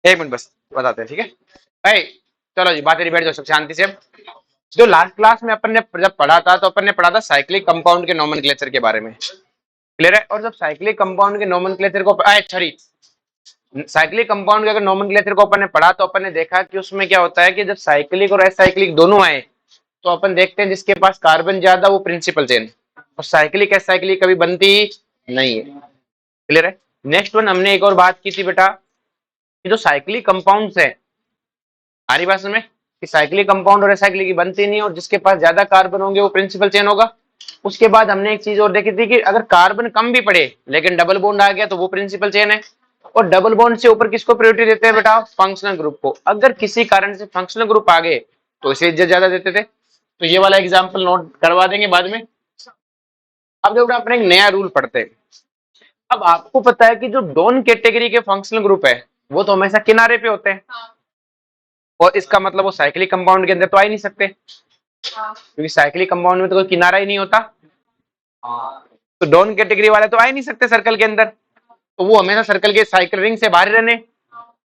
एक मिनट बस बताते हैं, ठीक है भाई। चलो जी, बातें बैठ जाओ सब शांति से। जो लास्ट क्लास में अपन ने जब पढ़ा था तो अपन ने पढ़ा था साइक्लिक कंपाउंड के नोमेनक्लेचर के बारे में, क्लियर है। और जब साइक्लिक कंपाउंड के नोमेनक्लेचर को सॉरी साइक्लिक कंपाउंड के अगर नोमेनक्लेचर को अपन ने पढ़ा तो अपन ने देखा कि उसमें क्या होता है कि जब साइक्लिक और एसाइक्लिक दोनों आए तो अपन देखते हैं जिसके पास कार्बन ज्यादा वो प्रिंसिपल चेन, और साइक्लिक एसाइक्लिक कभी बनती नहीं है, क्लियर है। नेक्स्ट वन हमने एक और बात की थी बेटा कि जो साइक्लिक कंपाउंड्स है, हमारी बात में कि साइक्लिक कंपाउंड और एसाइक्लिक की बनती नहीं, और जिसके पास ज्यादा कार्बन होंगे वो प्रिंसिपल चेन होगा। उसके बाद हमने एक चीज और देखी थी कि अगर कार्बन कम भी पड़े लेकिन डबल बॉन्ड आ गया तो वो प्रिंसिपल चेन है। और डबल बॉन्ड से ऊपर किसको प्रायोरिटी देते हैं बेटा? फंक्शनल ग्रुप को। अगर किसी कारण से फंक्शनल ग्रुप आ गए तो इसे इज्जत ज्यादा देते थे। तो ये वाला एग्जाम्पल नोट करवा देंगे बाद में। अब जब अपने एक नया रूल पढ़ते हैं, अब आपको पता है कि जो डोन कैटेगरी के फंक्शनल ग्रुप है वो तो हमेशा किनारे पे होते हैं, और इसका मतलब वो साइक्लिक कंपाउंड के अंदर तो आ ही नहीं सकते, क्योंकि साइक्लिक कंपाउंड में तो कोई किनारा ही नहीं होता। तो डोन कैटेगरी वाले तो आ ही नहीं सकते सर्कल के अंदर, तो वो हमेशा सर्कल के साइकिल रिंग से बाहर रहने।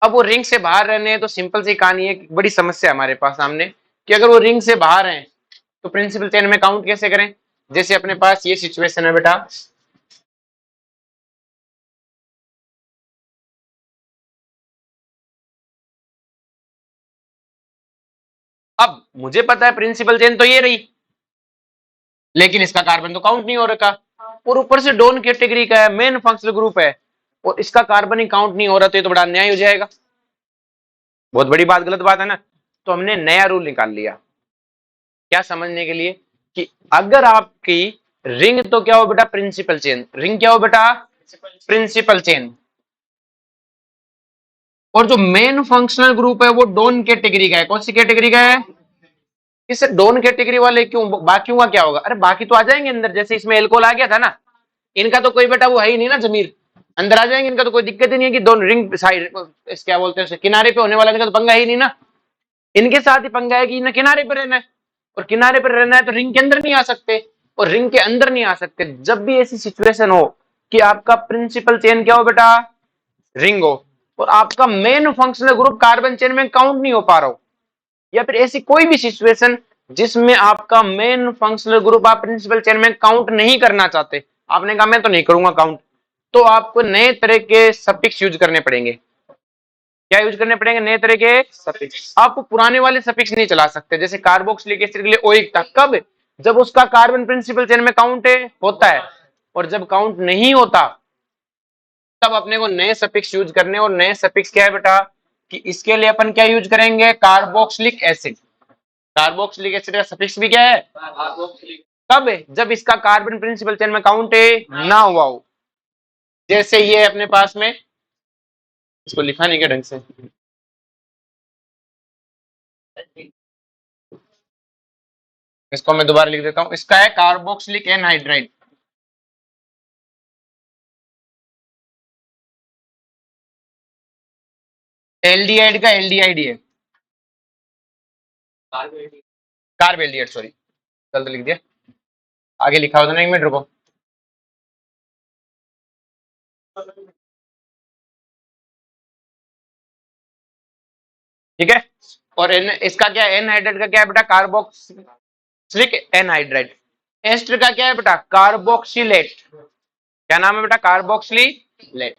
अब वो रिंग से बाहर रहने तो सिंपल सी कहानी है, बड़ी समस्या हमारे पास सामने कि अगर वो रिंग से बाहर हैं तो प्रिंसिपल चेन में काउंट कैसे करें? जैसे अपने पास ये सिचुएशन है बेटा, अब मुझे पता है प्रिंसिपल चेन तो ये रही, लेकिन इसका कार्बन तो काउंट नहीं हो रखा, और ऊपर से डोन कैटेगरी का है, मेन फंक्शनल ग्रुप है, और इसका कार्बन ही काउंट नहीं हो रहा, तो ये तो बड़ा अन्याय हो जाएगा। बहुत बड़ी बात, गलत बात है ना। तो हमने नया रूल निकाल लिया, क्या समझने के लिए, कि अगर आपकी रिंग तो क्या हो बेटा? Principal chain. रिंग क्या हो बेटा? Principal chain. और जो मेन फंक्शनल ग्रुप है वो डोन कैटेगरी का है। कौन सी कैटेगरी का है? इस डोन कैटेगरी वाले क्यों, बाकियों का क्या होगा? अरे बाकी तो आ जाएंगे अंदर, जैसे इसमें एल्कोहल आ गया था ना, इनका तो कोई बेटा वो है ही नहीं ना, जमीर अंदर आ जाएंगे, इनका तो कोई दिक्कत ही नहीं है कि दोनों रिंग साइड क्या बोलते हैं किनारे पे होने वाला, इनका तो पंगा ही नहीं ना। इनके साथ ही पंगा है कि इन्हें किनारे पे रहना है, और किनारे पे रहना है तो रिंग के अंदर नहीं आ सकते, और रिंग के अंदर नहीं आ सकते। जब भी ऐसी सिचुएशन हो कि आपका प्रिंसिपल चेन क्या हो बेटा? रिंग हो, और आपका main functional group carbon chain में काउंट नहीं हो पा रहा हो, या फिर ऐसी कोई भी सिचुएशन जिसमें आपका मेन फंक्शनल ग्रुप आप प्रिंसिपल चेन में काउंट नहीं करना चाहते, आपने कहा मैं तो नहीं करूंगा काउंट, तो आपको नए तरह के सफिक्स यूज करने पड़ेंगे। क्या यूज करने पड़ेंगे? नए तरह के सफिक्स। आप पुराने वाले सफिक्स नहीं चला सकते। जैसे कार्बोक्सिलिक एसिड के लिए ओइक था, कब? जब उसका कार्बन प्रिंसिपल चेन में काउंट होता है, और जब काउंट नहीं होता तब अपने को नए सफिक्स यूज करने। और नए सफिक्स क्या है बेटा? कि इसके लिए अपन क्या यूज करेंगे? Carboxylic acid. कार्बोक्सिलिक एसिड का सफिक्स भी क्या है? कब? जब इसका कार्बन प्रिंसिपल चेन में काउंट ना हुआ हो। जैसे ये अपने पास में, इसको लिखा नहीं क्या ढंग से, इसको मैं दोबारा लिख देता हूं। इसका है कार्बोक्सिलिक एनहाइड्राइड। एल्डिहाइड का एल्डिहाइड है, कार्ब एल्डिहाइड, सॉरी गलत लिख दिया, आगे लिखा होता ना, एक मिनट रुको। ठीक है। और इसका क्या है? एनहाइड्राइड का क्या है बेटा? Carboxylic anhydride. एस्टर का क्या है बेटा? कार्बोक्सिलेट। क्या नाम है बेटा? कार्बोक्सिलेट।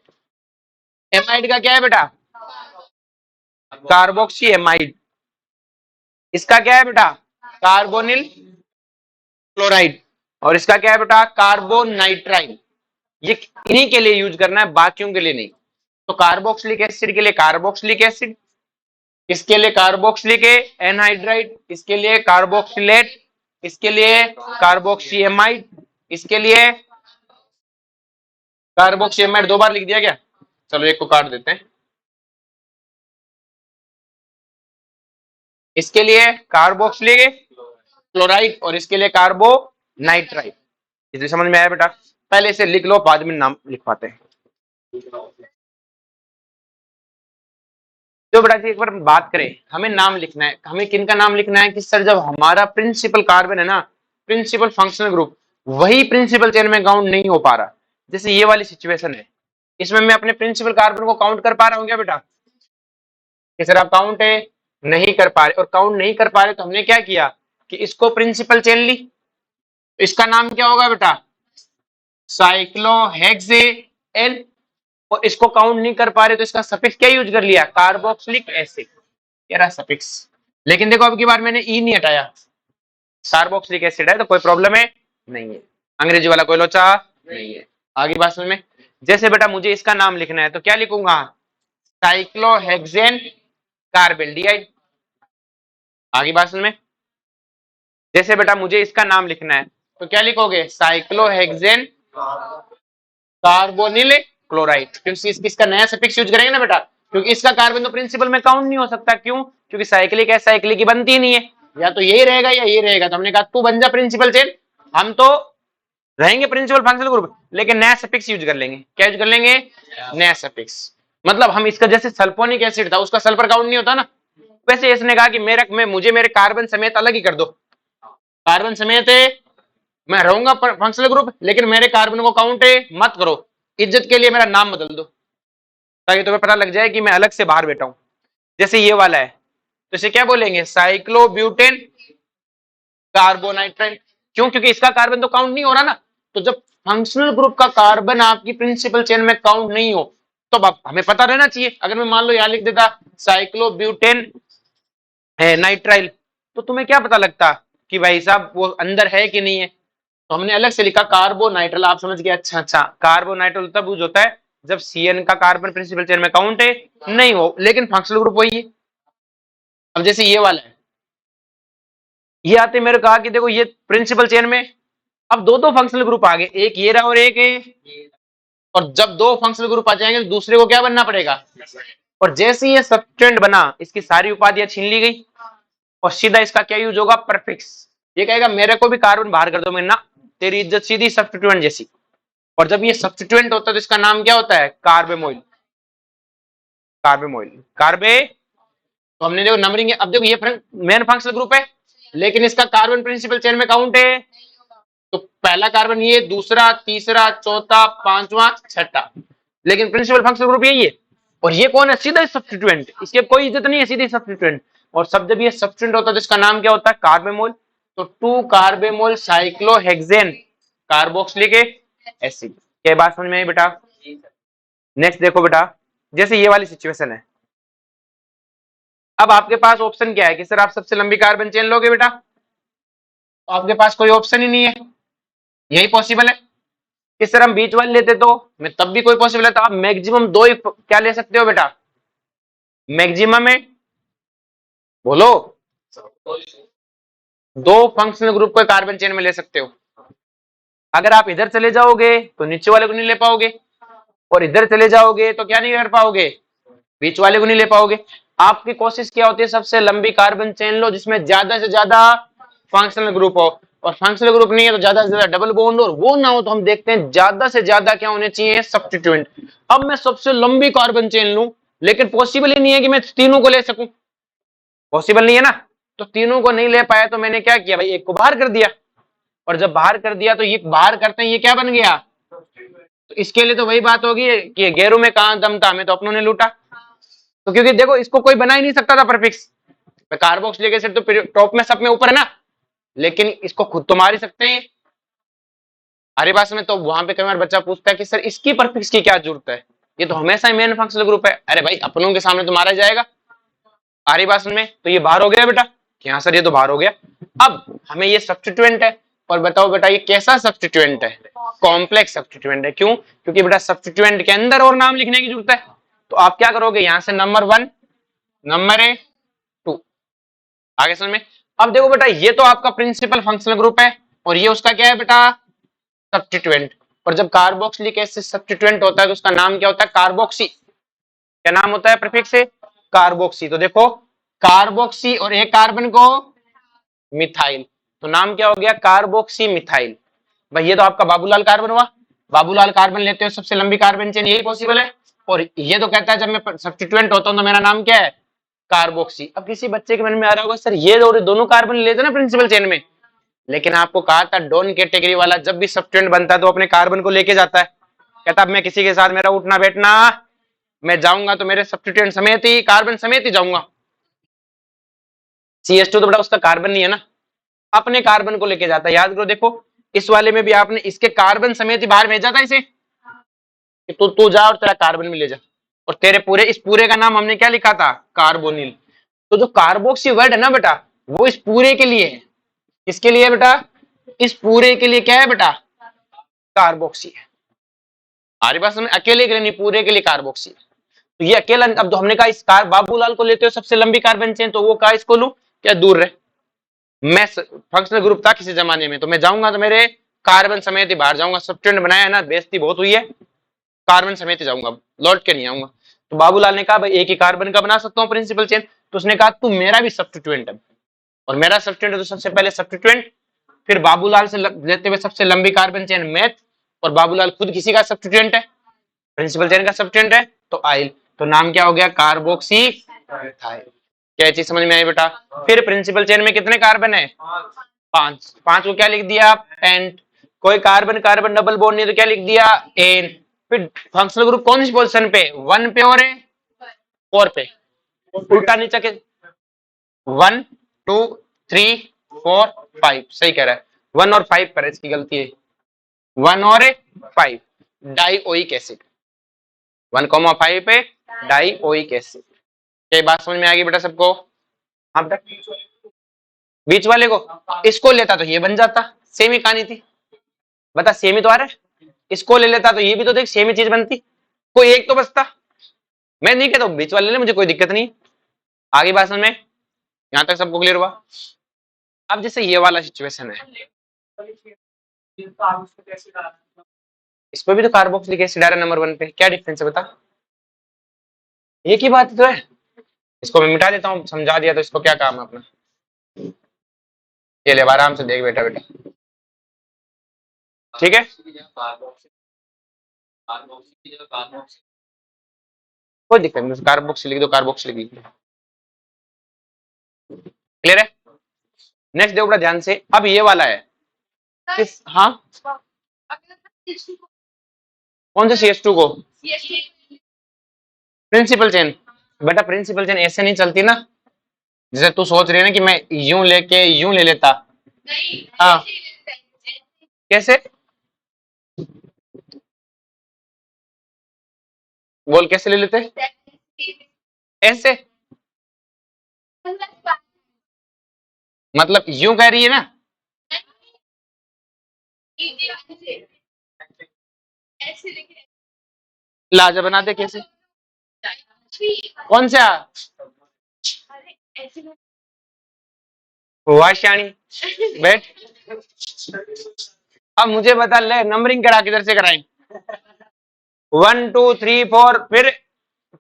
एमाइड का क्या है बेटा? Carboxy amide. इसका क्या है बेटा? Carbonyl chloride. और इसका क्या है बेटा? कार्बोनाइट्राइड। ये इन्हीं के लिए यूज करना है, बाकियों के लिए नहीं। तो कार्बोक्सिलिक एसिड के लिए कार्बोक्सिलिक एसिड, इसके लिए कार्बोक्सिलिक एनहाइड्राइड, इसके लिए कार्बोक्सिलेट, इसके लिए कार्बोक्सीएमाइड, इसके लिए कार्बोक्सीएमाइड। दो बार लिख दिया क्या? चलो एक को काट देते हैं। इसके लिए कार्बोक्सिलिक क्लोराइड और इसके लिए कार्बोनाइट्राइड। इसे समझ में आया बेटा? पहले इसे लिख लो, बाद में नाम लिखवाते हैं। तो बेटा जी एक बार बात करें, हमें नाम लिखना है, हमें किन का नाम लिखना है कि सर जब हमारा प्रिंसिपल कार्बन है ना, प्रिंसिपल फंक्शनल ग्रुप, वही प्रिंसिपल चेन में काउंट नहीं हो पा रहा। जैसे ये वाली सिचुएशन है, इसमें मैं अपने प्रिंसिपल कार्बन को काउंट कर पा रहा हूँ क्या बेटा? कि सर आप काउंट नहीं कर पा रहे, और काउंट नहीं कर पा रहे तो हमने क्या किया कि इसको प्रिंसिपल चेन ली। इसका नाम क्या होगा बेटा, साइक्लोहेक्सेन। और इसको काउंट नहीं कर पा रहे तो इसका सफिक्स क्या यूज कर लिया, कार्बोक्सिलिक एसिड, ये रहा सफिक्स। लेकिन देखो अब की बार मैंने ई नहीं हटाया, कार्बोक्सिलिक एसिड है तो कोई प्रॉब्लम है नहीं है, अंग्रेजी वाला कोई लोचा नहीं है। आगे बात समझ में। जैसे बेटा मुझे इसका नाम लिखना है तो क्या लिखूंगा, साइक्लोहेक्सेन कार्बेल्डिहाइड। आगे बात समझ में। जैसे बेटा मुझे इसका नाम लिखना है तो क्या लिखोगे, साइक्लोहेक्सेन कार्बोनिल क्लोराइड, क्योंकि इसका नया सफिक्स यूज करेंगे ना बेटा, क्योंकि इसका कार्बन तो प्रिंसिपल में काउंट नहीं हो सकता। क्यों, क्योंकि साइक्लिक है, साइक्लिक की बनती नहीं है, या तो यही रहेगा या यही रहेगा। तो हमने कहा तू बन जा प्रिंसिपल चेन, हम तो रहेंगे प्रिंसिपल फंक्शनल ग्रुप, लेकिन नया सफिक्स यूज कर लेंगे। क्या यूज कर लेंगे, नया सफिक्स। मतलब हम इसका जैसे सल्फोनिक एसिड था उसका सल्फर काउंट नहीं होता ना, वैसे इसने कहा कि मुझे मेरे कार्बन समेत अलग ही कर दो, कार्बन समेत मैं रहूंगा फंक्शनल ग्रुप, लेकिन मेरे कार्बन को काउंट मत करो, इज्जत के लिए मेरा नाम बदल दो, ताकि तुम्हें पता लग जाए कि मैं अलग से बाहर बैठा हूं। जैसे ये वाला है तो इसे क्या बोलेंगे, साइक्लोब्यूटेन कार्बोनाइट्राइल। क्यों, क्योंकि इसका कार्बन तो काउंट नहीं हो रहा ना। तो जब फंक्शनल ग्रुप का कार्बन आपकी प्रिंसिपल चेन में काउंट नहीं हो तो हमें पता रहना चाहिए। अगर मैं मान लो यहां लिख देता साइक्लोब्यूटेन नाइट्राइल, तो तुम्हें क्या पता लगता कि भाई साहब वो अंदर है कि नहीं है। तो हमने अलग से लिखा कार्बोनाइट्रल, आप समझ गए। अच्छा अच्छा, कार्बोनाइट्रल तब यूज होता है जब सीएन का कार्बन प्रिंसिपल चेन में काउंट नहीं हो, लेकिन फंक्शनल ग्रुप वही है। अब जैसे ये वाला है, ये आते मेरे कहा कि देखो ये प्रिंसिपल चेन में अब दो दो फंक्शनल ग्रुप आ गए, एक ये रहा और एक है। और जब दो फंक्शनल ग्रुप आ जाएंगे तो दूसरे को क्या बनना पड़ेगा, और जैसे ये सब्स्टिट्यूएंट बना इसकी सारी उपाधियां छीन ली गई, और सीधा इसका क्या यूज होगा, परफिक्स। ये कहेगा मेरे को भी कार्बन बाहर कर दो, मैं ना, तेरी इज्जत सीधी सब्स्टिट्यूएंट जैसी। और जब ये सब्स्टिट्यूएंट होता है तो इसका नाम क्या होता है, कार्बेमोइल। कार्बेमोइल कार्बे, तो हमने देखो नंबरिंग है। अब देखो ये मेन फंक्शनल ग्रुप है, लेकिन इसका कार्बन प्रिंसिपल चेन में काउंट है, तो पहला कार्बन ये, दूसरा, तीसरा, चौथा, पांचवा, छठा, लेकिन प्रिंसिपल फंक्शनल ग्रुप यही है। और ये कौन है, सीधा सब्स्टिट्यूएंट, इसके कोई इज्जत नहीं है, सीधे सब्स्टिट्यूएंट। और सब जब ये सब्स्टिट्यूएंट होता है तो इसका नाम क्या होता है, कार्बेमोल। तो 2 कार्बेमोल साइक्लोहेक्सेन कार्बोक्सिलिक एसिड। क्या बात समझ में आई बेटा। नेक्स्ट देखो बेटा, जैसे ये वाली सिचुएशन है, अब आपके पास ऑप्शन क्या है कि सर आप सबसे लंबी कार्बन चेन लोगे बेटा, तो आपके पास कोई ऑप्शन ही नहीं है, यही पॉसिबल है कि सर हम बीच वाले लेते तो मैं तब भी कोई पॉसिबल है। तो आप मैक्सिमम दो ही क्या ले सकते हो बेटा, मैक्सिमम में बोलो, दो फंक्शनल ग्रुप को कार्बन चेन में ले सकते हो। अगर आप इधर चले जाओगे तो नीचे वाले को नहीं ले पाओगे, और इधर चले जाओगे तो क्या नहीं कर पाओगे, बीच वाले को नहीं ले पाओगे। आपकी कोशिश क्या होती है, सबसे लंबी कार्बन चेन लो जिसमें ज्यादा से ज्यादा फंक्शनल ग्रुप हो, और फंक्शनल ग्रुप नहीं है तो ज्यादा से ज्यादा डबल बॉन्ड, और वो ना हो तो हम देखते हैं ज्यादा से ज्यादा क्या होने चाहिए, सब्स्टिट्यूएंट। अब मैं सबसे लंबी कार्बन चेन लूं, लेकिन पॉसिबल ही नहीं है कि मैं तीनों को ले सकूं, पॉसिबल नहीं है ना। तो तीनों को नहीं ले पाया तो मैंने क्या किया भाई, एक को बाहर कर दिया। और जब बाहर कर दिया तो ये बाहर करते हैं, ये क्या बन गया। तो इसके लिए तो वही बात होगी कि गैरों में कहां दम था, हमें तो अपनों ने लूटा। तो क्योंकि देखो इसको कोई बना ही नहीं सकता था परफिक्स, कार्बोक्सिलिक एसिड तो टॉप में सब में ऊपर है ना, लेकिन इसको खुद तो मार ही सकते हैं। अरे बात में तो वहां पे कई बार बच्चा पूछता है कि सर इसकी परफिक्स की क्या जरूरत है, ये तो हमेशा ही मेन फंक्शनल ग्रुप है। अरे भाई अपनों के सामने तो मारा जाएगा। आरी बात में तो ये बाहर हो गया बेटा, कि हाँ सर ये तो बाहर हो गया। अब हमें ये सब्स्टिट्यूएंट है, और बताओ बेटा ये कैसा सब्स्टिट्यूएंट है, कॉम्प्लेक्स सब्स्टिट्यूएंट है। क्यों, क्योंकि बेटा सब्स्टिट्यूएंट के अंदर और नाम लिखने की जरूरत है। तो आप क्या करोगे, यहां से नंबर 1, नंबर 2, आगे समझ में। अब देखो बेटा ये तो आपका प्रिंसिपल फंक्शनल ग्रुप है, और ये उसका क्या है बेटा, सब्स्टिट्यूएंट। और जब कार्बोक्सिलिक एसिड सब्स्टिट्यूएंट होता है तो उसका नाम क्या होता है, कार्बोक्सी। क्या नाम होता है प्रीफिक्स से, कार्बोक्सी। तो देखो कार्बोक्सी और एक कार्बन को मिथाइल, तो नाम क्या हो गया, कार्बोक्सी मिथाइल। भाई ये तो आपका बाबूलाल कार्बन हुआ, बाबूलाल कार्बन लेते हो सबसे लंबी कार्बन चेन, यही पॉसिबल है। और ये तो कहता है जब मैं सब्स्टिट्यूएंट होता हूं तो मेरा नाम क्या है, कार्बोक्सी। अब किसी बच्चे के मन में आ रहा होगा सर ये दोनों कार्बन लेते ना प्रिंसिपल चेन में, लेकिन आपको कहा था डॉन कैटेगरी वाला जब भी सब्स्टिट्यूएंट बनता है तो अपने कार्बन को लेके जाता है, कहता अब मैं किसी के साथ मेरा उठना बैठना मैं जाऊंगा तो मेरे सब्स्टिट्यूएंट समेत ही कार्बन समेत ही जाऊंगा। CH2 तो बेटा उसका कार्बन नहीं है ना, अपने कार्बन को लेके जाता है। याद करो, देखो इस वाले में भी आपने इसके कार्बन समेत ही बाहर भेजा था इसे, तू जा और तेरा कार्बन भी ले जा। और तेरे पूरे इस पूरे का नाम हमने क्या लिखा था, कार्बोनिल। तो जो कार्बोक्सी वर्ड है ना बेटा, वो इस पूरे के लिए है। किसके लिए बेटा, इस पूरे के लिए क्या है बेटा, कार्बोक्सी है। हमारे पास में अकेले के लिए नहीं, पूरे के लिए कार्बोक्सी है। तो ये अकेला, अब तो हमने कहा इस बाबूलाल को लेते हो सबसे लंबी कार्बन चेन, तो वो कहा इसको लू, क्या दूर रहे। मैं फंक्शनल ग्रुप था किसी जमाने में, तो मैं जाऊंगा तो मेरे कार्बन समेत ही बाहर जाऊंगा। सब्स्टिट्यूएंट बनाया है ना, बेइज्जती बहुत हुई है, कार्बन समेत ही जाऊंगा, लौट के नहीं आऊंगा। तो बाबूलाल ने कहा भाई एक ही कार्बन का बना सकता हूँ प्रिंसिपल चेन। तो उसने कहा तू मेरा भी सब्स्टिट्यूएंट है, और मेरा सब्स्टिट्यूएंट है तो सबसे पहले सब्स्टिट्यूएंट, फिर बाबूलाल से लेते हुए सबसे लंबी कार्बन चेन मैथ, और बाबूलाल खुद किसी का सब्स्टिट्यूएंट है, प्रिंसिपल चेन का सब्स्टिट्यूएंट है, तो आइल। तो नाम क्या हो गया, कार्बोक्सी एथाइल। क्या चीज समझ में आई बेटा। फिर प्रिंसिपल चेन में कितने कार्बन है, 5। 5 को क्या लिख दिया, पेंट। कोई कार्बन कार्बन डबल बॉन्ड नहीं तो क्या लिख दिया, एन। फिर फंक्शनल ग्रुप कौन सी पोजीशन पे, 1 पे और 4 पे, उल्टा नीचे के 1 2 3 4 5, सही कह रहा है। 1 और 5 पर इसकी गलती है, 1 और 5 डाइओइक एसिड, 1,5 पे डाइओइक एसिड। क्या बात समझ में आ गई बेटा सबको। हाँ बेटा, बीच वाले को इसको लेता तो ये बन जाता, सेम ही कहानी थी। बता सेम ही तो आ रहा है, इसको ले लेता तो ये भी तो देख सेम ही चीज बनती, कोई एक तो बचता। मैं नहीं कहता बीच वाले ले, मुझे कोई दिक्कत नहीं। आगे बात समझ में, यहां तक सबको क्लियर हुआ। अब जैसे ये वाला सिचुएशन है, इस पे भी तो कार्बोक्सिलिक एसिड आ रहा है नंबर 1 पे, क्या डिफरेंस है बता। एक ही बात तो है। इसको मैं मिटा देता हूँ, समझा दिया तो इसको क्या काम है अपना। ये ले आराम से देख बेटा, बेटा ठीक है। कोई दिक्कत नहीं, कार्बोक्सिल लिख दो, कार्बोक्सिल लिख दो, क्लियर है। नेक्स्ट देखो ध्यान से, अब ये वाला है किस, हाँ कौन से CH2 को, प्रिंसिपल चेन। बेटा प्रिंसिपल चेन ऐसे नहीं चलती ना, जैसे तू सोच रही है ना कि मैं यूं लेके यूं ले लेता। हाँ कैसे, बोल कैसे ले लेते, ऐसे मतलब यूं कह रही है ना, लाजा बना दे कैसे, कौन सा वाशाणी, बैठ। अब मुझे बता ले, नंबरिंग करा किधर से कराएं, 1 2 3 4 फिर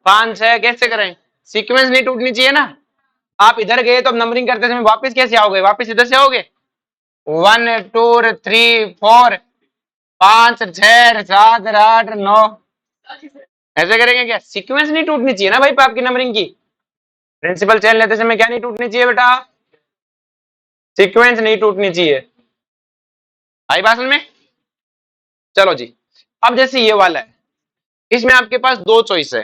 5 6 कैसे करें, सीक्वेंस नहीं टूटनी चाहिए ना। आप इधर गए तो अब नंबरिंग करते समय वापस कैसे आओगे, वापस इधर से आओगे, 1 2 3 4 5 6 7 8 9, ऐसे करेंगे क्या, सीक्वेंस नहीं टूटनी चाहिए ना भाई आपकी नंबरिंग की। प्रिंसिपल चेन लेते समय क्या नहीं टूटनी चाहिए बेटा, सीक्वेंस नहीं टूटनी चाहिए। आई बात समझ में। चलो जी, अब जैसे ये वाला है, इसमें आपके पास दो चॉइस है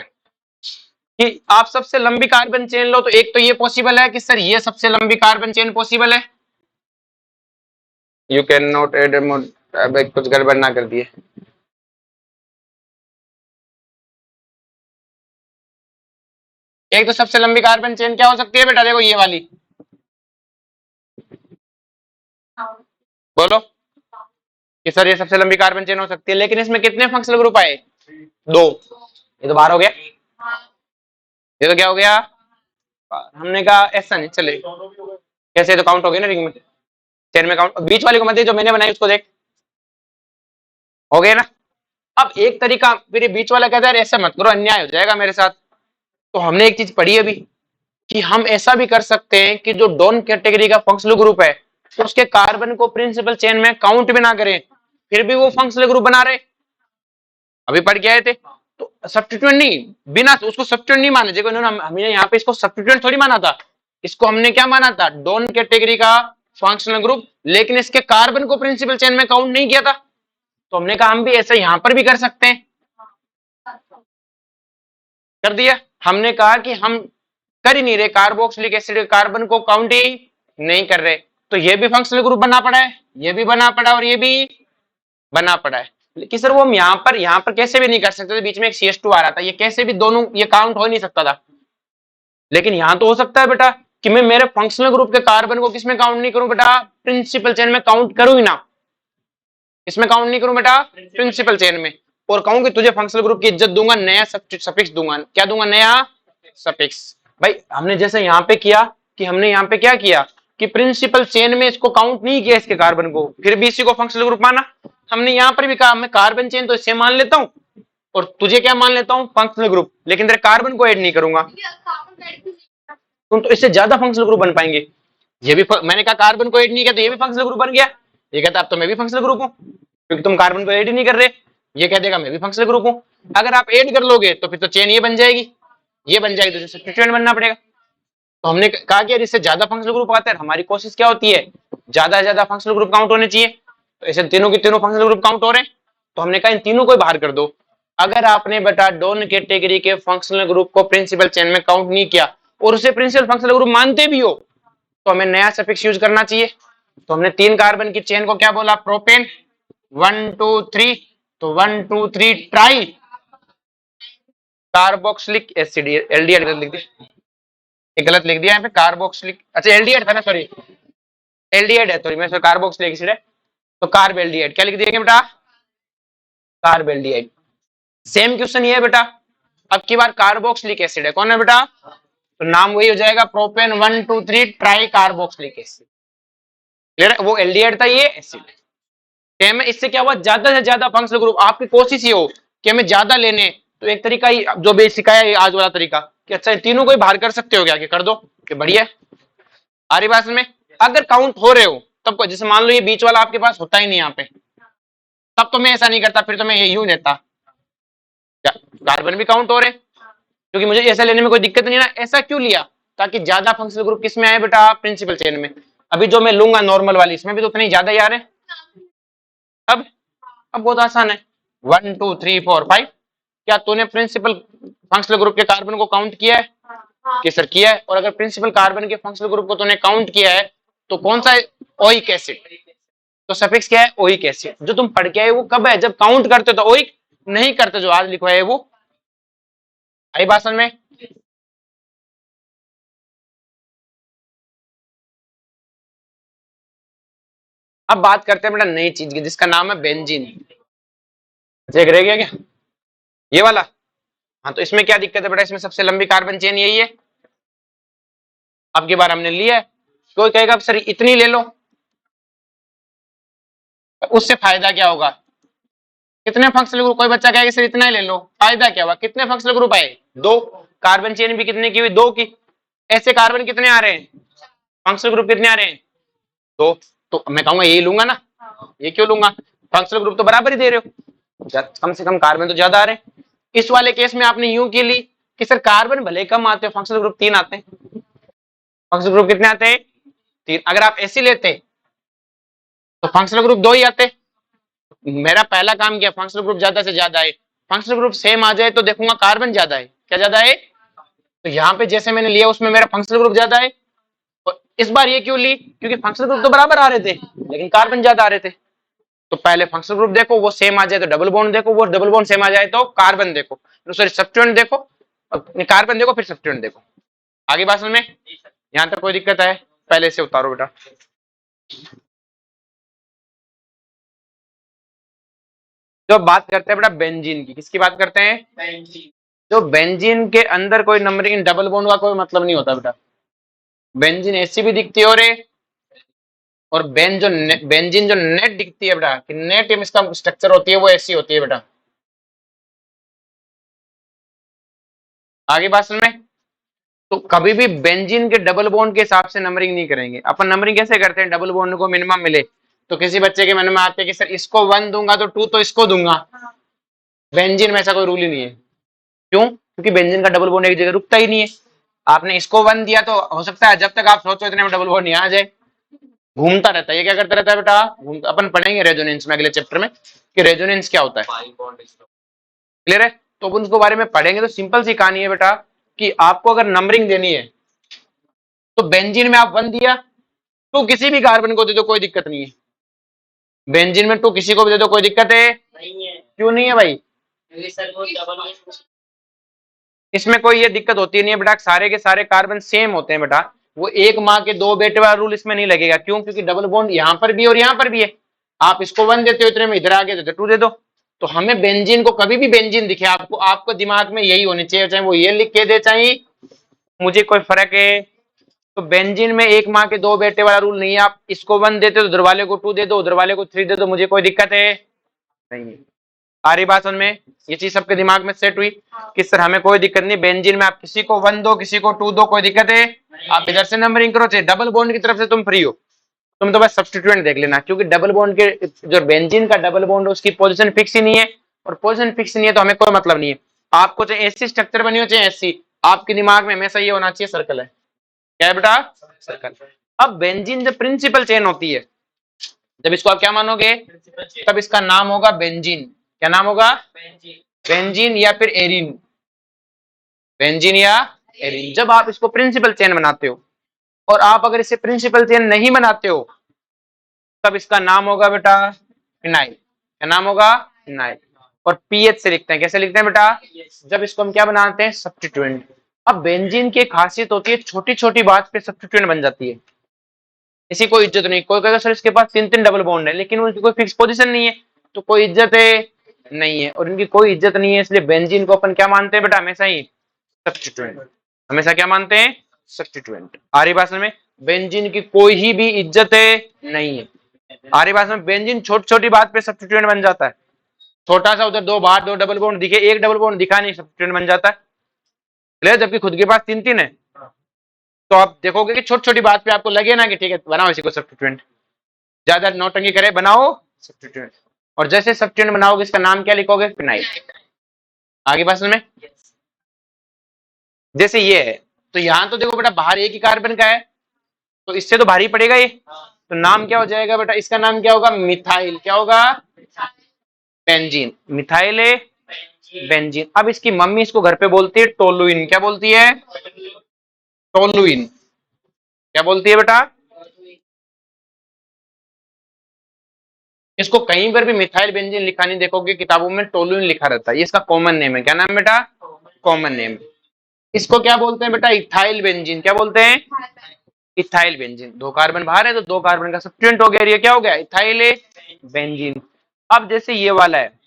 कि आप सबसे लंबी कार्बन चेन लो, तो एक तो ये पॉसिबल है कि सर ये सबसे लंबी कार्बन चेन पॉसिबल है, यू कैन नॉट एड कुछ गड़बड़ ना कर दिए। एक तो सबसे लंबी कार्बन चेन क्या हो सकती है बेटा, देखो ये वाली, बोलो कि सर ये सबसे लंबी कार्बन चेन हो सकती है, लेकिन इसमें कितने फंक्शनल ग्रुप आए, 2। ये तो बाहर हो गया, ये तो क्या हो गया, हमने कहा ऐसा नहीं चले, कैसे तो काउंट हो गया ना रिंग में, चेन में काउंट। बीच वाली को मत देख, जो मैंने बनाई उसको देख, हो गया ना। अब एक तरीका, फिर बीच वाला कहता है ऐसा मत करो, अन्याय हो जाएगा मेरे साथ। तो हमने एक चीज पढ़ी अभी कि हम ऐसा भी कर सकते हैं कि जो डोन कैटेगरी का फंक्शनल ग्रुप है, तो उसके कार्बन को प्रिंसिपल चेन में काउंट भी ना करें, फिर भी वो फंक्शनल ग्रुप बना रहे, अभी पढ़ के आए थे। तो सब्स्टिट्यूएंट नहीं, बिना उसको सब्स्टिट्यूएंट नहीं माने, देखो इन्होंने हमने यहाँ पे इसको सब्स्टिट्यूएंट थोड़ी माना था, इसको हमने क्या माना था, डोन कैटेगरी का फंक्शनल ग्रुप, लेकिन इसके कार्बन को प्रिंसिपल चेन में काउंट नहीं किया था। तो हमने कहा हम भी ऐसा यहाँ पर भी कर सकते हैं। कर दिया। हमने कहा कि हम कर ही नहीं रहे, कार्बोक्सिलिक एसिड के कार्बन को काउंट ही नहीं कर रहे, तो ये भी फंक्शनल ग्रुप बना पड़ा है, ये भी बना पड़ा और ये भी बना पड़ा है। लेकिन सर वो हम यहाँ पर कैसे भी नहीं कर सकते थे, बीच में एक CH2 आ रहा था, ये कैसे भी दोनों ये काउंट हो ही नहीं सकता था। लेकिन यहाँ तो हो सकता है बेटा कि मैं मेरे फंक्शनल ग्रुप के कार्बन को किसमें काउंट नहीं करूं बेटा, प्रिंसिपल चेन में काउंट करूं ही ना। इसमें काउंट नहीं करूं बेटा, प्रिंसिपल चेन में, और कहूं कि तुझे फंक्शनल ग्रुप की इज्जत दूंगा, नया सफिक्स दूंगा। क्या दूंगा? नया सफिक्स। भाई हमने जैसे यहाँ पे किया कि हमने यहाँ पे क्या किया कि प्रिंसिपल चेन में इसको काउंट नहीं किया, इसके कार्बन को, फिर भी इसी को फंक्शनल ग्रुप माना। हमने यहाँ पर भी कहा मैं कार्बन चेन तो इससे मान लेता हूँ और तुझे क्या मान लेता हूँ, फंक्शनल ग्रुप, लेकिन तेरे कार्बन को ऐड नहीं करूंगा। तुम तो इससे ज्यादा फंक्शनल ग्रुप बन पाएंगे। ये भी मैंने कहा कार्बन को ऐड नहीं किया तो ये भी फंक्शनल ग्रुप बन गया। ये कहता अब तो मैं भी फंक्शनल ग्रुप हूँ, क्योंकि तुम कार्बन को ऐड ही नहीं कर रहे। ये कह देगा मैं भी फंक्शनल ग्रुप हूँ। अगर आप ऐड कर लोगे तो फिर तो चेन ये बन जाएगी, ये बन जाएगी, तो सब्स्टिट्यूएंट बनना पड़ेगा। तो हमने कहा कि इससे ज्यादा फंक्शनल ग्रुप आता है, हमारी कोशिश क्या होती है, ज्यादा से ज्यादा फंक्शनल ग्रुप काउंट होने चाहिए। तो ऐसे तीनों के तीनों फंक्शनल ग्रुप काउंट हो रहे हैं, तो हमने कहा इन तीनों को बाहर कर दो। अगर आपने बेटा दोनों कैटेगरी के फंक्शनल ग्रुप को प्रिंसिपल चेन में काउंट नहीं किया और उसे प्रिंसिपल फंक्शनल ग्रुप मानते भी हो, तो हमें नया सफिक्स यूज करना चाहिए। तो हमने 3 कार्बन की चेन को क्या बोला, प्रोपेन 1 2 3, तो 1 2 3 ट्राई कार्बोक्सिलिक एसिड, एल्डिहाइड लिख दिया, एक गलत लिख दिया यहाँ पे, कार्बोक्सिलिक, अच्छा एल्डिहाइड था ना, सॉरी एल्डिहाइड है, सॉरी मैं कार्बोक्सिलिक एसिड है, तो कार्ब एल्डिहाइड क्या लिख दिया बेटा, कार्ब एल्डिहाइड। सेम क्वेश्चन ये है बेटा, अब की बार कार्बोक्सिलिक एसिड है, कौन है बेटा, तो नाम वही हो जाएगा, propane 1 2 3 try carboxylic acid. Clear है, वो एल्डिहाइड था, ये एसिड है। में इससे क्या हुआ, ज्यादा से ज्यादा फंक्शनल ग्रुप, आपकी कोशिश ये हो कि हमें ज्यादा लेने, तो एक तरीका ही जो भी सिखाया आज वाला तरीका कि अच्छा तीनों को ही बाहर कर सकते हो क्या, कि कर दो कि बढ़िया आ रही बात में। अगर काउंट हो रहे हो तब को, जैसे मान लो ये बीच वाला आपके पास होता ही नहीं यहाँ पे, तब तो मैं ऐसा नहीं करता, फिर तो मैं ये यूं लेता, कार्बन भी काउंट हो रहे, क्योंकि मुझे ऐसा लेने में कोई दिक्कत नहीं ना। ऐसा क्यों लिया, ताकि ज्यादा फंक्शनल ग्रुप किस में आए बेटा, प्रिंसिपल चेन में। अभी जो मैं लूंगा नॉर्मल वाली, इसमें भी तो उतने ज्यादा ही आ रहे हैं। अब अब बहुत आसान है, 1 2 3 4 5, क्या तूने प्रिंसिपल फंक्शनल ग्रुप के कार्बन को काउंट किया है, कि सर किया है। और अगर प्रिंसिपल कार्बन के फंक्शनल ग्रुप को तूने काउंट किया है, तो कौन सा है, ओइक एसिड, तो सफिक्स क्या है, ओइक एसिड। जो तुम पढ़ के आए वो कब है, जब काउंट करते तो ओइक, नहीं करते जो आज लिखवाया है वो। आई बात समझ में। अब बात करते हैं बेटा नई चीज की, जिसका नाम है बेंजीन। चेक रह गया क्या, ये वाला। हाँ तो इसमें क्या दिक्कत है बेटा, इसमें सबसे लंबी कार्बन चेन यही है। अब की बार हमने लिया है, कोई कहेगा सर इतनी ले लो, उससे फायदा क्या होगा, कितने फंक्शनल ग्रुप, कोई बच्चा कहेगा सर इतना ही ले लो, फायदा क्या हुआ, कितने फंक्शनल ग्रुप आए, 2, कार्बन चेन भी कितने की हुई, 2 की। ऐसे कार्बन कितने आ रहे हैं, फंक्शनल ग्रुप कितने आ रहे हैं, 2। तो मैं कहूंगा यही लूंगा ना, ये क्यों लूंगा, फंक्शनल ग्रुप तो बराबर ही दे रहे हो, कम से कम कार्बन तो ज्यादा आ रहे हैं। इस वाले केस में आपने यूं की ली कि सर कार्बन भले कम आते हो, फंक्शनल ग्रुप 3 आते हैं। फंक्शनल ग्रुप कितने आते हैं, 3। अगर आप ऐसे लेते तो फंक्शनल ग्रुप 2 ही आते। मेरा पहला काम क्या, फंक्शनल ग्रुप ज्यादा से ज्यादा है, फंक्शनल ग्रुप सेम आ जाए तो देखूंगा कार्बन ज्यादा है, क्या ज्यादा है। तो यहाँ पे जैसे मैंने लिया उसमें मेरा फंक्शनल ग्रुप ज्यादा है, और इस बार ये क्यों ली, क्योंकि फंक्शनल ग्रुप तो बराबर आ रहे थे लेकिन कार्बन ज्यादा आ रहे थे। तो पहले फंक्शनल ग्रुप देखो, वो सेम आ जाए तो डबल बॉन्ड देखो, वो डबल बॉन्ड सेम आ जाए तो कार्बन देखो, सॉरी सब्स्टिट्यूएंट देखो, कार्बन देखो फिर सब्स्टिट्यूएंट देखो। आगे बात समझ में, यहाँ तक कोई दिक्कत है, पहले से उतारो बेटा। जो बात करते हैं बेटा बेंजीन की, किसकी बात करते हैं, बेंजीन। जो बेंजीन के अंदर कोई नंबरिंग डबल बॉन्ड का कोई मतलब नहीं होता बेटा, बेंजीन ऐसी भी दिखती है, और बेंजीन जो नेट दिखती है बेटा, कि नेट इसका स्ट्रक्चर होती है वो ऐसी होती है बेटा। आगे बात समझ में, तो कभी भी बेंजीन के डबल बॉन्ड के हिसाब से नंबरिंग नहीं करेंगे अपन। नंबरिंग कैसे करते हैं, डबल बॉन्ड को मिनिमम मिले, तो किसी बच्चे के मन में आते हैं कि सर इसको 1 दूंगा तो 2 तो इसको दूंगा। बेंजीन में ऐसा कोई रूल ही नहीं है, क्यों, क्योंकि बेंजीन का डबल बॉन्ड एक जगह रुकता ही नहीं है। आपने इसको 1 दिया तो हो सकता है जब तक आप सोचो इतने में डबल बॉन्ड नहीं आ जाए, घूमता रहता है। ये क्या करता रहता है बेटा, अपन पढ़ेंगे रेजोनेंस में अगले चैप्टर में कि रेजोनेंस क्या होता है, क्लियर है। तो अपन उसके बारे में पढ़ेंगे। तो सिंपल सी कहानी है बेटा कि आपको अगर नंबरिंग देनी है तो बेंजीन में आप 1 दिया तो किसी भी कार्बन को दे दो, कोई दिक्कत नहीं है। बेंजीन में 2 किसी को भी दे दो, कोई दिक्कत है नहीं है। क्यों नहीं है भाई? इसमें कोई ये दिक्कत होती नहीं है बेटा, सारे के सारे कार्बन सेम होते हैं बेटा। वो एक माँ के 2 बेटे वाला रूल इसमें नहीं लगेगा। क्यों? क्योंकि डबल बॉन्ड यहाँ पर भी और यहाँ पर भी है। आप इसको 1 देते हो, इतने में इधर आ गए तो 2 दे दो। तो हमें बेंजीन को कभी भी बेंजीन दिखे आपको, आपको दिमाग में यही होनी चाहिए, चाहे वो ये लिख के दे चाहे मुझे कोई फर्क है। तो बेंजीन में एक माँ के 2 बेटे वाला रूल नहीं है। आप इसको 1 देते हो तो उधर वाले को 2 दे दो, उधर वाले को 3 दे दो, मुझे कोई दिक्कत है नहीं है। आ रही बात समझ में? ये चीज सबके दिमाग में सेट हुई कि सर हमें कोई दिक्कत नहीं, बेंजीन में आप किसी को 1 दो, किसी को 2 दो, कोई दिक्कत है? आप इधर से नंबरिंग करो, चाहे डबल बॉन्ड की तरफ से तुम फ्री हो। तुम तो बस सब्स्टिट्यूएंट देख लेना, क्योंकि डबल बॉन्ड के जो बेंजीन का डबल बॉन्ड है उसकी पोजीशन फिक्स ही नहीं है, और पोजीशन फिक्स नहीं है तो हमें कोई मतलब नहीं है। आपको चाहे ऐसी स्ट्रक्चर बनी हो चाहे ऐसी, आपके दिमाग में हमेशा ये होना चाहिए सर्कल है। क्या है बेटा? सर्कल। अब बेंजीन जब प्रिंसिपल चेन होती है, जब इसको आप क्या मानोगे, तब इसका नाम होगा बेंजीन। क्या नाम होगा? बेंजीन या फिर एरीन। बेंजीन या एरीन। जब आप इसको प्रिंसिपल चेन बनाते हो, और आप अगर इसे प्रिंसिपल चेन नहीं बनाते हो, तब इसका नाम होगा बेटा फिनाइल। क्या नाम होगा? फिनाइल। और पीएच से लिखते हैं। कैसे लिखते हैं बेटा? जब इसको हम क्या बनाते हैं? सब्स्टिट्यूएंट। अब बेंजीन की एक खासियत होती है, छोटी छोटी बात पे सब्स्टिट्यूएंट बन जाती है। इसी को इज्जत नहीं। कोई कहेगा सर इसके पास 3 डबल बॉन्ड है, लेकिन उनकी कोई फिक्स पोजीशन नहीं है, तो कोई इज्जत है नहीं है। और इनकी कोई इज्जत नहीं है, इसलिए बेंजीन को अपन क्या मानते हैं बेटा? हमेशा ही सब्स्टिट्यूएंट। हमेशा क्या मानते हैं? सब्स्टिट्यूएंट। आ रही बात समझ में? बेंजीन की कोई ही भी इज्जत है नहीं है। आ रही बात में? बेंजीन छोटी छोटी बात पे सब्स्टिट्यूएंट बन जाता है। छोटा सा उधर 2 बार 2 डबल बॉन्ड दिखे, एक डबल बॉन्ड दिखा नहीं, सब्स्टिट्यूएंट बन जाता है। जबकि खुद के पास 3 है। तो आप देखोगे कि छोटी छोटी बात पे आपको लगे ना कि ठीक है बनाओ इसी को सब्स्टिट्यूएंट, ज्यादा नौटंकी करे बनाओ सब्स्टिट्यूएंट। और जैसे सब्स्टिट्यूएंट बनाओगे इसका नाम क्या लिखोगे? फिनाइल। आगे बात समझ में? जैसे ये है, तो यहां तो देखो बेटा बाहर एक ही कार्बन का है, तो इससे तो भारी पड़ेगा ये। तो नाम क्या हो जाएगा बेटा? इसका नाम क्या होगा? मिथाइल। क्या होगा? बेंजीन। मिथाइल है बेंजीन। अब इसकी मम्मी इसको घर पे बोलती है टोलुइन। क्या बोलती है? टोलुइन। क्या बोलती है बेटा? इसको कहीं पर भी मिथाइल बेंजीन लिखा नहीं देखोगे, किताबों में टोलुइन लिखा रहता है। ये इसका कॉमन नेम है। क्या नाम बेटा? Common name. इसको क्या बोलते हैं बेटा? Ethyl benzene. क्या बोलते हैं? Ethyl benzene. 2 कार्बन बाहर है तो 2 कार्बन का सब्स्टिट्यूएंट हो गया, ये क्या हो गया? Ethyl benzene. अब जैसे ये वाला है,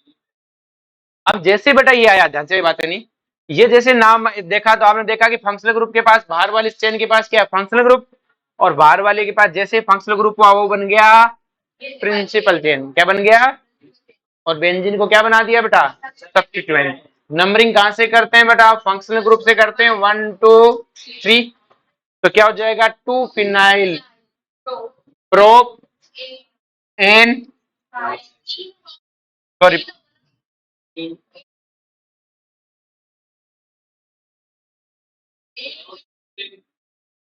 अब जैसे बेटा ये आया, ध्यान से बात है नहीं, ये जैसे नाम देखा तो आपने देखा कि फंक्शनल ग्रुप के पास बाहर वाले चेन के पास क्या है? Functional group. और बाहर वाले के पास जैसे फंक्शनल ग्रुप हुआ वो बन गया प्रिंसिपल चेन। क्या बन गया? और बेंजीन को क्या बना दिया बेटा? सब्स्टिट्यूएंट। नंबरिंग कहां से करते हैं बेटा? फंक्शनल ग्रुप से करते हैं, 1 2 3। तो क्या हो जाएगा? 2 phenyl propane, sorry,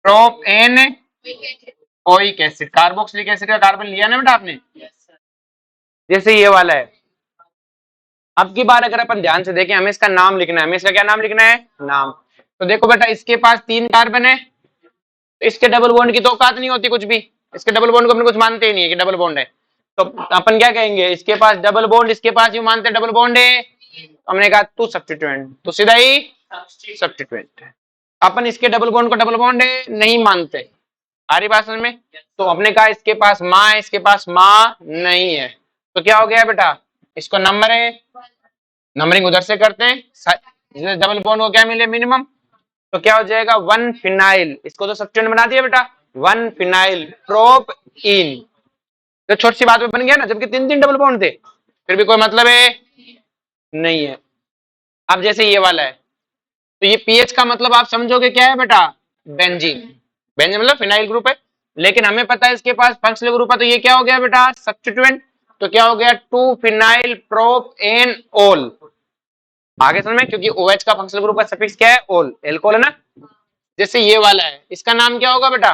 propanoic acid. Carboxylic acid का कार्बन लिया ना बेटा आपने? जैसे ये वाला है। अब की बार अगर अपन ध्यान से देखें, हमें इसका नाम लिखना है। हमें इसका क्या नाम लिखना है? नाम। तो देखो बेटा इसके पास 3 कार्बन है, तो इसके डबल बॉन्ड की तो औकात नहीं होती कुछ भी। इसके डबल बॉन्ड को अपन कुछ मानते ही नहीं है कि डबल बॉन्ड है। तो अपन क्या कहेंगे? इसके पास डबल बॉन्ड, इसके पास यूं मानते डबल बॉन्ड है, तो हमने कहा तू सब्स्टिट्यूएंट, तो सीधा ही सब्स्टिट्यूएंट। अपन इसके डबल बॉन्ड को डबल बॉन्ड है नहीं मानते। आ रही बात समझ में? तो हमने कहा इसके पास माँ है, इसके पास माँ नहीं है, तो क्या हो गया बेटा? इसको नंबर है, नंबरिंग उधर से करते हैं, डबल बॉन्ड को क्या मिले? मिनिमम। तो क्या हो जाएगा? 1 फिनाइल। इसको तो सब्स्टिट्यूएंट बना दिया बेटा, 1 फिनाइल प्रोप इन। तो छोटी सी बात में बन गया ना, जबकि 3 डबल बॉन्ड थे, फिर भी कोई मतलब है नहीं है। अब जैसे ये वाला है, तो ये पीएच का मतलब आप समझोगे क्या है बेटा? बेंजीन। बेंजीन मतलब फिनाइल ग्रुप है, लेकिन हमें पता है इसके पास फंक्शनल ग्रुप है, तो ये क्या हो गया बेटा? सब्स्टिट्यूएंट। तो क्या हो गया? 2 फिनाइल प्रोप एन ओल। आगे समझ में? क्योंकि OH का फंक्शनल ग्रुप का सफिक्स क्या है? ओल, एल्कोहल है ना। जैसे ये वाला है, इसका नाम क्या होगा बेटा?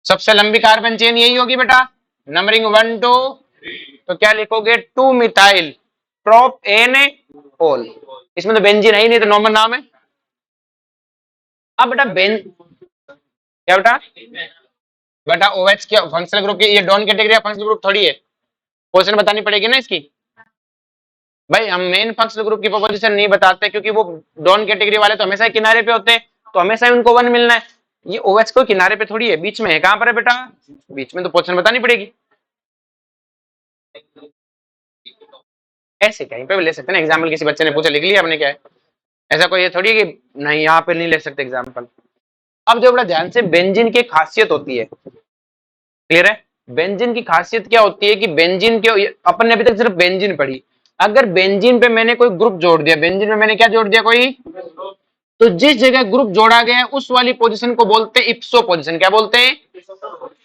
सबसे लंबी कार्बन चेन यही होगी बेटा, नंबरिंग 1 2। तो क्या लिखोगे? 2 मिथाइल प्रोपेन ऑल, इसमें तो बेंजीन है ही नहीं, तो नॉर्मल नाम है। अब बेटा क्या बेटा बेटा OH क्या फंक्शनल ग्रुप की, ये डॉन कैटेगरी का फंक्शनल ग्रुप थोड़ी है, क्वेश्चन बतानी पड़ेगी ना इसकी। भाई हम मेन फंक्शनल ग्रुप की प्रोपोजिशन नहीं बताते, क्योंकि वो डॉन कैटेगरी वाले तो हमेशा ही किनारे पे होते हैं, तो हमेशा ही उनको 1 मिलना है। ये OH को किनारे पे थोड़ी है, बीच में है। कहां पर है बेटा? बीच में, तो पोजीशन बतानी पड़ेगी। ऐसे कहीं पे भी ले सकते हैं ना, एग्जाम्पल किसी बच्चे ने पूछा लिख लिया आपने, क्या है ऐसा कोई ये थोड़ी है कि नहीं यहाँ पे नहीं ले सकते एग्जाम्पल। अब जो बड़ा ध्यान से, बेंजीन की खासियत होती है, क्लियर है? बेंजीन की खासियत क्या होती है कि बेंजीन के, अपन ने अभी तक सिर्फ बेंजीन पढ़ी, अगर बेंजीन पे मैंने कोई ग्रुप जोड़ दिया, बेंजीन में मैंने क्या जोड़ दिया कोई, तो जिस जगह ग्रुप जोड़ा गया है उस वाली पोजीशन को बोलते हैं इप्सो पोजीशन। क्या बोलते हैं?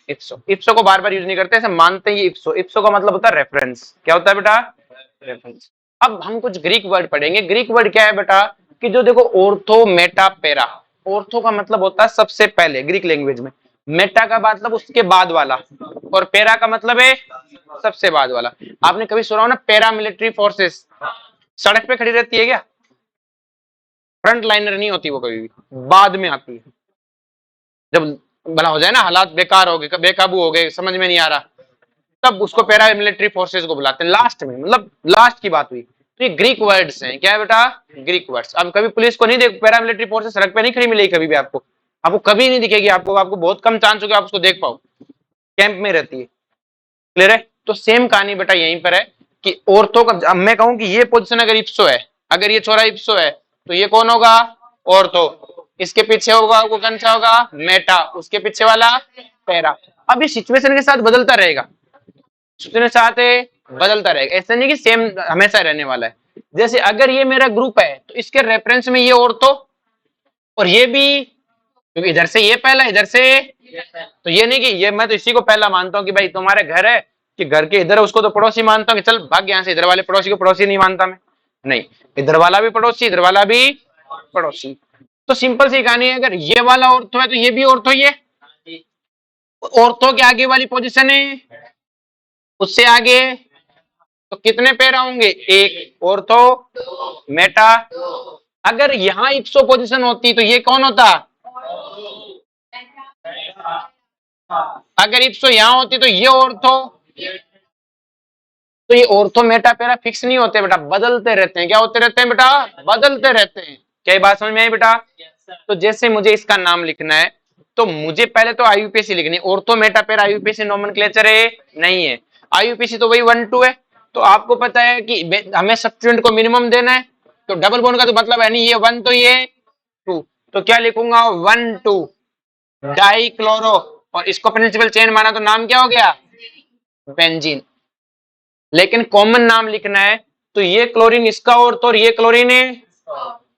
इप्सो। इप्सो को बार बार यूज नहीं करते, ऐसे मानते हैं ये इप्सो। इप्सो का मतलब होता है रेफरेंस। क्या होता है बेटा? रेफरेंस। अब हम कुछ ग्रीक वर्ड पढ़ेंगे। ग्रीक वर्ड क्या है बेटा, कि जो देखो, ऑर्थो, मेटा, पेरा। ऑर्थो का मतलब होता है सबसे पहले ग्रीक लैंग्वेज में, मेटा का मतलब उसके बाद वाला, और पेरा का मतलब है सबसे बाद वाला। आपने कभी सुना हो ना, पैरा मिलिट्री फोर्सेस सड़क पे खड़ी रहती है क्या? फ्रंट लाइनर नहीं होती वो, कभी भी बाद में आती है, जब भला हो जाए ना, हालात बेकार हो गए, बेकाबू हो गए, समझ में नहीं आ रहा, तब उसको पैरा मिलिट्री फोर्सेस को बुलाते हैं लास्ट में, मतलब लास्ट की बात हुई। तो ये ग्रीक वर्ड्स हैं। क्या है बेटा? Greek words. अब कभी पुलिस को नहीं देख, पैरा मिलिट्री फोर्सेस सड़क पे नहीं खड़ी मिलेगी कभी भी आपको, आपको कभी नहीं दिखेगी, आपको बहुत कम चांस होगा आप उसको देख पाओ, कैंप में रहती है। क्लियर है? तो सेम कहानी बेटा यहीं पर है कि ऑर्थो का, अब मैं कहूं कि ये पोजीशन अगर इप्सो है, अगर ये छोरा इप्सो है, तो ये कौन होगा? ऑर्थो। इसके पीछे होगा वो कौन सा होगा? मेटा। उसके पीछे वाला पैरा। अब ये सिचुएशन के साथ बदलता रहेगा, सिचुएशन के साथ बदलता रहेगा, ऐसा नहीं कि सेम हमेशा रहने वाला है। जैसे अगर ये मेरा ग्रुप है, तो इसके रेफरेंस में ये ऑर्थो, और ये भी, क्योंकि इधर से ये पहला, इधर से, तो ये नहीं कि ये, मैं तो इसी को पहला मानता हूँ कि भाई तुम्हारे घर है, कि घर के इधर है उसको तो पड़ोसी मानता हूँ, कि चल भाग यहाँ से, इधर वाले पड़ोसी को पड़ोसी नहीं मानता मैं, नहीं, इधर वाला भी पड़ोसी, इधर वाला भी पड़ोसी। तो सिंपल सी कहानी है, अगर ये वाला ऑर्थो है तो ये भी ऑर्थो ही है। ऑर्थो के आगे वाली पोजीशन है, उससे आगे तो कितने पैरा होंगे? एक। Ortho, Meta. अगर यहाँ इप्सो पोजीशन होती तो ये कौन होता? अगर इप्सो यहां होती तो ये ऑर्थो, तो ये ऑर्थो मेटा पैरा फिक्स नहीं होते बेटा, बदलते रहते हैं। क्या होते रहते हैं बेटा? बदलते रहते हैं। क्या ये बात समझ में आई बेटा? तो जैसे मुझे इसका नाम लिखना है, तो मुझे पहले तो आईयूपीएसी लिखनी है। Ortho Meta para IUPAC nomenclature है नहीं है, आईयूपीएसी तो वही 1 2 है। तो आपको पता है कि हमें सब्स्टिट्यूएंट को मिनिमम देना है, तो डबल बॉन्ड का तो मतलब है नहीं, ये 1 तो ये 2, तो क्या लिखूंगा? 1 2 डाई क्लोरो, और इसको प्रिंसिपल चेन माना तो नाम क्या हो गया? बेंजीन। लेकिन कॉमन नाम लिखना है, तो ये क्लोरीन इसका ऑर्थो और ये क्लोरीन है,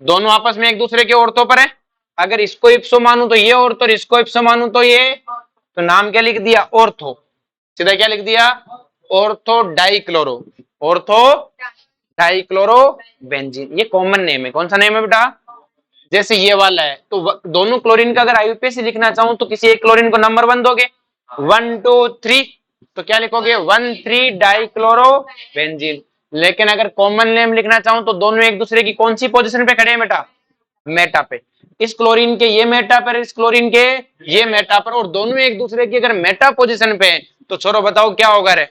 दोनों आपस में एक दूसरे के ऑर्थो पर है। अगर इसको इप्सो मानूं तो ये ऑर्थो, और इसको इप्सो मानूं तो ये, तो नाम क्या लिख दिया? ऑर्थो। सीधा क्या लिख दिया? Ortho dichloro, ortho dichloro benzene. ये कॉमन नेम है। कौन सा नेम है बेटा? जैसे ये वाला है, तो दोनों क्लोरीन का अगर आईयूपीएसी लिखना चाहूं तो किसी एक क्लोरीन को नंबर 1 दोगे, 1 2 3, तो क्या लिखोगे? 1 3 डाइक्लोरो बेंजीन। लेकिन अगर कॉमन नेम लिखना चाहूं तो दोनों एक दूसरे की कौन सी पोजीशन पे खड़े हैं बेटा? मेटा पे। इस क्लोरीन के ये मेटा पर, इस क्लोरीन के ये मेटा पर, और दोनों एक दूसरे की अगर मेटा पोजीशन पे है, तो छोरो बताओ क्या होगा रे?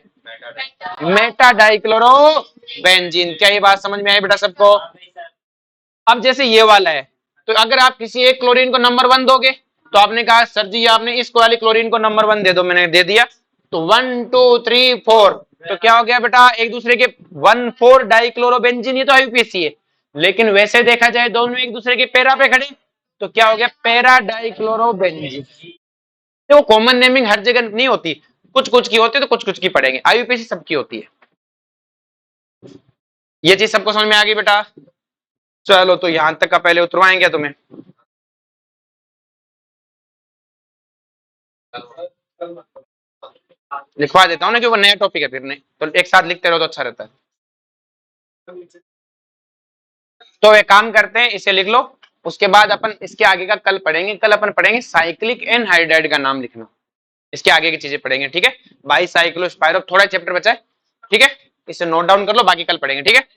Meta dichloro benzene. क्या ये बात समझ में आई बेटा सबको? अब जैसे ये वाला है, तो अगर आप किसी एक क्लोरीन को नंबर 1 दोगे, तो आपने कहा सर जी आपने इस वाली क्लोरीन को नंबर 1 दे दो, मैंने दे दिया, तो 1 2 3 4, तो क्या हो गया बेटा? एक दूसरे के 1 4 डाइक्लोरोबेंजीन, ये तो आईयूपीएसी है। लेकिन वैसे देखा जाए दोनों एक दूसरे के पैरा पे खड़े, तो क्या हो गया? Para dichlorobenzene. तो कॉमन नेमिंग हर जगह नहीं होती, कुछ कुछ की होती है, तो कुछ कुछ की पढ़ेंगे। आईयूपीएसी सबकी होती है। ये चीज सबको समझ में आ गई बेटा? चलो, तो यहां तक का पहले उतरवाएंगे तुम्हें। लिखवा देता हूँ ना, कि वो नया टॉपिक है, फिर नहीं तो एक साथ लिखते रहो तो अच्छा रहता है। तो एक काम करते हैं, इसे लिख लो, उसके बाद अपन इसके आगे का कल पढ़ेंगे। कल अपन पढ़ेंगे साइक्लिक एनहाइड्राइड का नाम लिखना, इसके आगे की चीजें पढ़ेंगे, ठीक है? बाई साइक्लोस्पाइरो, थोड़ा चैप्टर बचा है, ठीक है? इसे नोट डाउन कर लो, बाकी कल पढ़ेंगे, ठीक है?